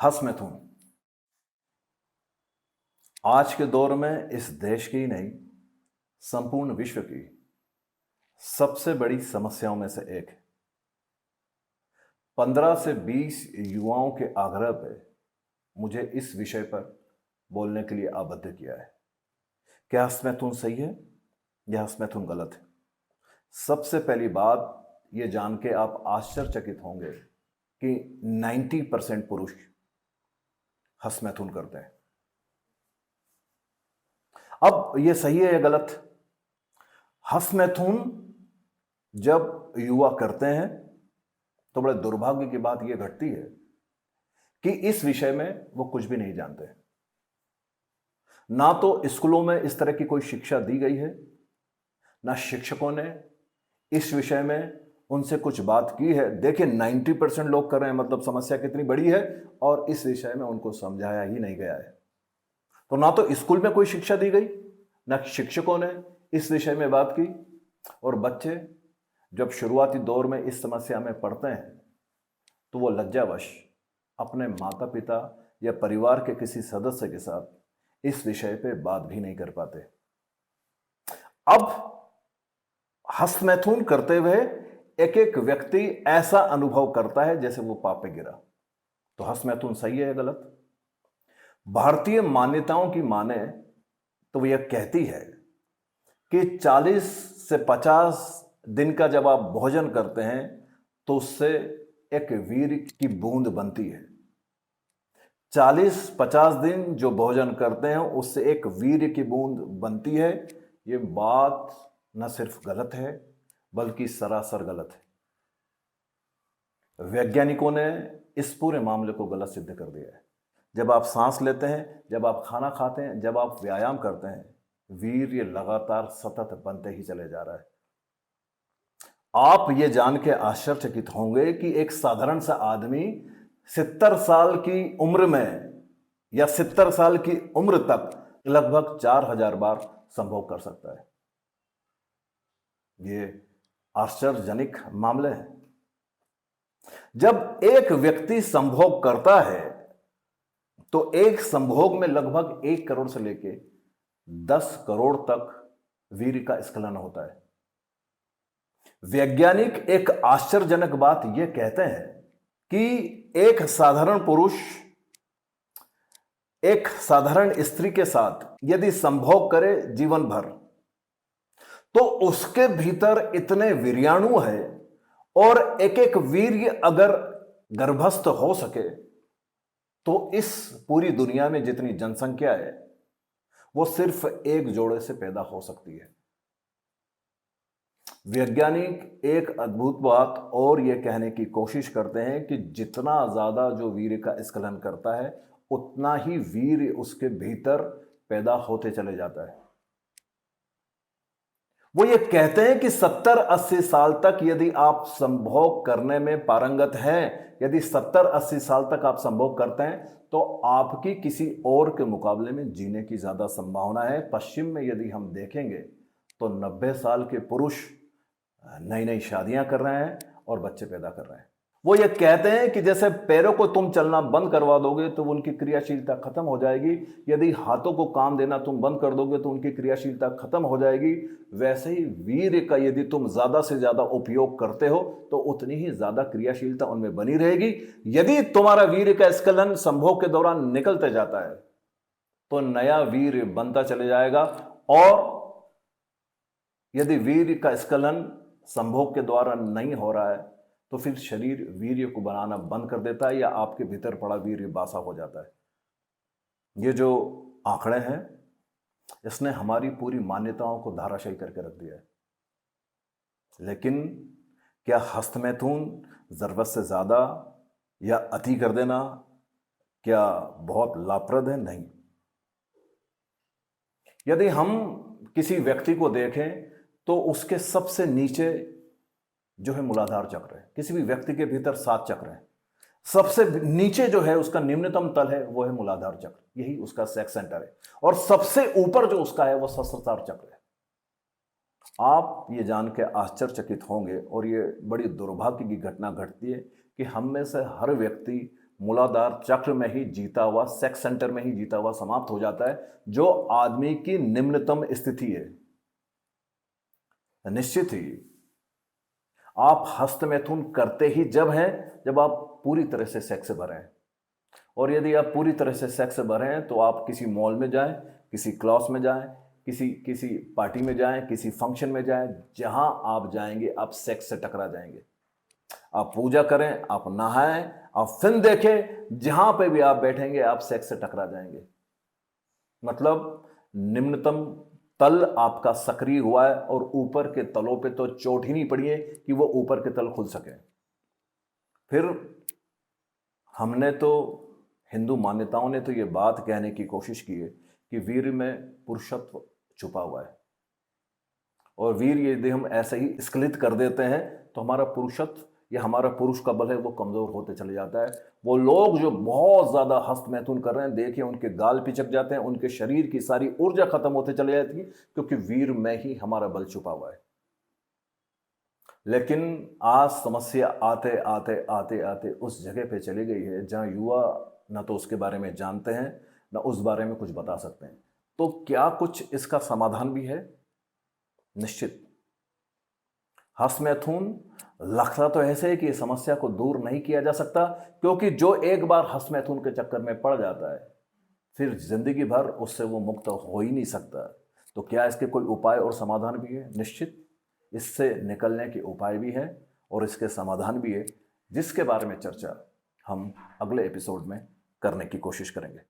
हंस-मैथुन आज के दौर में इस देश की ही नहीं, संपूर्ण विश्व की सबसे बड़ी समस्याओं में से एक है। 15 से 20 युवाओं के आग्रह पे मुझे इस विषय पर बोलने के लिए आबद्ध किया है। क्या हंस-मैथुन सही है या हंस-मैथुन गलत है? सबसे पहली बात ये जान के आप आश्चर्यचकित होंगे कि 90% पुरुष हंस-मैथुन करते हैं। अब ये सही है या गलत? हंस-मैथुन जब युवा करते हैं तो बड़े दुर्भाग्य की बात यह घटती है कि इस विषय में वो कुछ भी नहीं जानते। ना तो स्कूलों में इस तरह की कोई शिक्षा दी गई है, ना शिक्षकों ने इस विषय में उनसे कुछ बात की है। देखिए 90% लोग कर रहे हैं, मतलब समस्या कितनी बड़ी है, और इस विषय में उनको समझाया ही नहीं गया है। तो ना तो स्कूल में कोई शिक्षा दी गई, ना शिक्षकों ने इस विषय में बात की, और बच्चे जब शुरुआती दौर में इस समस्या में पड़ते हैं तो वो लज्जावश अपने माता पिता या परिवार के किसी सदस्य के साथ इस विषय पे बात भी नहीं कर पाते। अब हंस-मैथुन करते हुए एक एक व्यक्ति ऐसा अनुभव करता है जैसे वो पाप पे गिरा। तो हंस-मैथुन सही है या गलत? भारतीय मान्यताओं की माने तो वो यह कहती है कि 40 से 50 दिन का जब आप भोजन करते हैं तो उससे एक वीर्य की बूंद बनती है। 40-50 दिन जो भोजन करते हैं उससे एक वीर्य की बूंद बनती है। ये बात न सिर्फ गलत है बल्कि सरासर गलत है। वैज्ञानिकों ने इस पूरे मामले को गलत सिद्ध कर दिया है। जब आप सांस लेते हैं, जब आप खाना खाते हैं, जब आप व्यायाम करते हैं, वीर्य लगातार सतत बनते ही चले जा रहा है। आप ये जान के आश्चर्यचकित होंगे कि एक साधारण सा आदमी 70 साल की उम्र में या 70 साल की उम्र तक लगभग 4000 बार संभोग कर सकता है। ये आश्चर्यजनक मामले हैं। जब एक व्यक्ति संभोग करता है तो एक संभोग में लगभग 1 करोड़ से लेके 10 करोड़ तक वीर्य का स्खलन होता है। वैज्ञानिक एक आश्चर्यजनक बात यह कहते हैं कि एक साधारण पुरुष एक साधारण स्त्री के साथ यदि संभोग करे जीवन भर तो उसके भीतर इतने वीर्याणु है, और एक एक वीर्य अगर गर्भस्थ हो सके तो इस पूरी दुनिया में जितनी जनसंख्या है वो सिर्फ एक जोड़े से पैदा हो सकती है। वैज्ञानिक एक अद्भुत बात और यह कहने की कोशिश करते हैं कि जितना ज्यादा जो वीर्य का स्खलन करता है उतना ही वीर्य उसके भीतर पैदा होते चले जाता है। वो ये कहते हैं कि 70-80 साल तक यदि आप संभोग करने में पारंगत हैं, यदि 70-80 साल तक आप संभोग करते हैं तो आपकी किसी और के मुकाबले में जीने की ज्यादा संभावना है। पश्चिम में यदि हम देखेंगे तो 90 साल के पुरुष नई नई शादियां कर रहे हैं और बच्चे पैदा कर रहे हैं। वो ये कहते हैं कि जैसे पैरों को तुम चलना बंद करवा दोगे तो उनकी क्रियाशीलता खत्म हो जाएगी, यदि हाथों को काम देना तुम बंद कर दोगे तो उनकी क्रियाशीलता खत्म हो जाएगी। वैसे ही वीर्य का यदि तुम ज्यादा से ज्यादा उपयोग करते हो तो उतनी ही ज्यादा क्रियाशीलता उनमें बनी रहेगी। यदि तुम्हारा वीर्य का स्खलन संभोग के दौरान निकलते जाता है तो नया वीर्य बनता चले जाएगा, और यदि वीर्य का स्खलन संभोग के द्वारा नहीं हो रहा है तो फिर शरीर वीर्य को बनाना बंद कर देता है या आपके भीतर पड़ा वीर्य बासा हो जाता है। ये जो आंकड़े हैं इसने हमारी पूरी मान्यताओं को धाराशायी करके रख दिया है। लेकिन क्या हंस-मैथुन जरूरत से ज्यादा या अति कर देना क्या बहुत लाभप्रद है? नहीं। यदि हम किसी व्यक्ति को देखें तो उसके सबसे नीचे जो है मूलाधार चक्र है। किसी भी व्यक्ति के भीतर 7 चक्र हैं। सबसे नीचे जो है उसका निम्नतम तल है वो है मूलाधार चक्र, यही उसका सेक्स सेंटर है, और सबसे ऊपर जो उसका है वो सहस्त्रार चक्र है। आप ये जान के आश्चर्यचकित होंगे, और ये बड़ी दुर्भाग्य की घटना घटती है कि हम में से हर व्यक्ति मूलाधार चक्र में ही जीता हुआ, सेक्स सेंटर में ही जीता हुआ समाप्त हो जाता है, जो आदमी की निम्नतम स्थिति है। निश्चित ही आप हस्तमैथुन करते ही जब हैं जब आप पूरी तरह से सेक्स से भरे हैं। और यदि आप पूरी तरह से सेक्स से भरे हैं तो आप किसी मॉल में जाएं, किसी क्लास में जाएं, किसी पार्टी में जाएं, किसी फंक्शन में जाएं, जहां आप जाएंगे आप सेक्स से टकरा जाएंगे। आप पूजा करें, आप नहाएं, आप फिल्म देखें, जहां पे भी आप बैठेंगे आप सेक्स से टकरा जाएंगे। मतलब निम्नतम तल आपका सक्रिय हुआ है और ऊपर के तलों पे तो चोट ही नहीं पड़ी है कि वो ऊपर के तल खुल सके। फिर हमने तो, हिंदू मान्यताओं ने तो ये बात कहने की कोशिश की है कि वीर में पुरुषत्व छुपा हुआ है, और वीर यदि हम ऐसे ही स्खलित कर देते हैं तो हमारा पुरुषत्व या हमारा पुरुष का बल है वो कमजोर होते चले जाता है। वो लोग जो बहुत ज्यादा हस्तमैथुन कर रहे हैं, देखिए उनके गाल पिचक जाते हैं, उनके शरीर की सारी ऊर्जा खत्म होते चले जाती है, क्योंकि वीर में ही हमारा बल छुपा हुआ है। लेकिन आज समस्या आते आते आते आते उस जगह पे चली गई है जहां युवा न तो उसके बारे में जानते हैं न उस बारे में कुछ बता सकते हैं। तो क्या कुछ इसका समाधान भी है? निश्चित। हस्तमैथुन लगता तो ऐसे है कि इस समस्या को दूर नहीं किया जा सकता, क्योंकि जो एक बार हस्तमैथुन के चक्कर में पड़ जाता है फिर जिंदगी भर उससे वो मुक्त हो ही नहीं सकता। तो क्या इसके कोई उपाय और समाधान भी है? निश्चित, इससे निकलने के उपाय भी हैं और इसके समाधान भी है, जिसके बारे में चर्चा हम अगले एपिसोड में करने की कोशिश करेंगे।